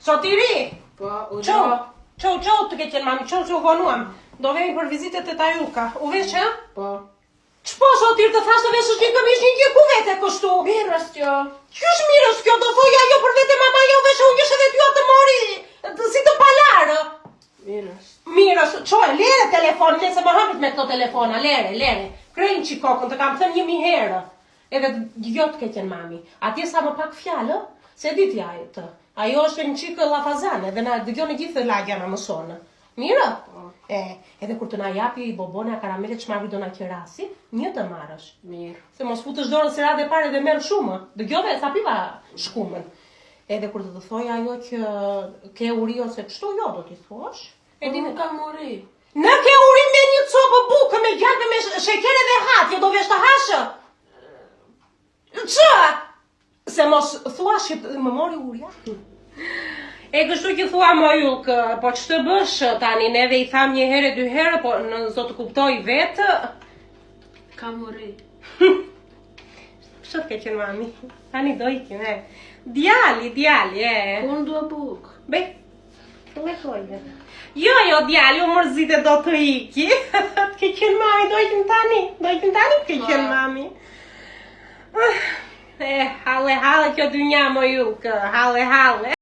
Sotiri! Po, u Qo të ke qenë mami, qo vonuam. Do vemi për vizitet e tajuka. U vesh që? Po. Qpo sotir të thash të veshësh një këmish një ku vete kështu? Mirës kjo. Qysh mirës kjo, do thoja jo për vete mama jo veshë unë njësh edhe ty të mori si të palarë. Mirës, qoj, lere telefonin, se më hapit me këto telefona, lere. Krejnë që kokën, të kam thënë 1000 herë. Edhe jo të ke qenë mami. Atje sa më pak fjallë, se ditja e të. Ajo është një qikë lafazane, dhe na dëgjoni gjithë lagja na mësonë. Mirë? Edhe kur të na japi i bobone a karamelet çmarri do na qerasi, një të marrësh. Mirë. Se mos futësh dorën se radhe pare dhe merr shumë. Dëgjove sa piva shkumën. Edhe kur të thoj ajo që ke uri ose kështu, jo do t'i thosh. Nuk kam uri. Në ke uri me një copë bukë me gjalpë me sheker edhe hatje, do vesh të hashë. Që? Se mos thua që më mori urja. E kështu që thua më yllkë, po që të bësh tani, neve i tham 1 herë 2 herë, po nëse të kuptoj vetë... Kam uri. Kështë të ke qenë mami? Tani do ikim, Djali, Unë dua bukë. Bej, të lehojnë. Jo, djali, u mërzite do të iki. Të ke qenë mami, do ikim tani të ke qenë mami. Hale, kjo dynja më yllkë, hale.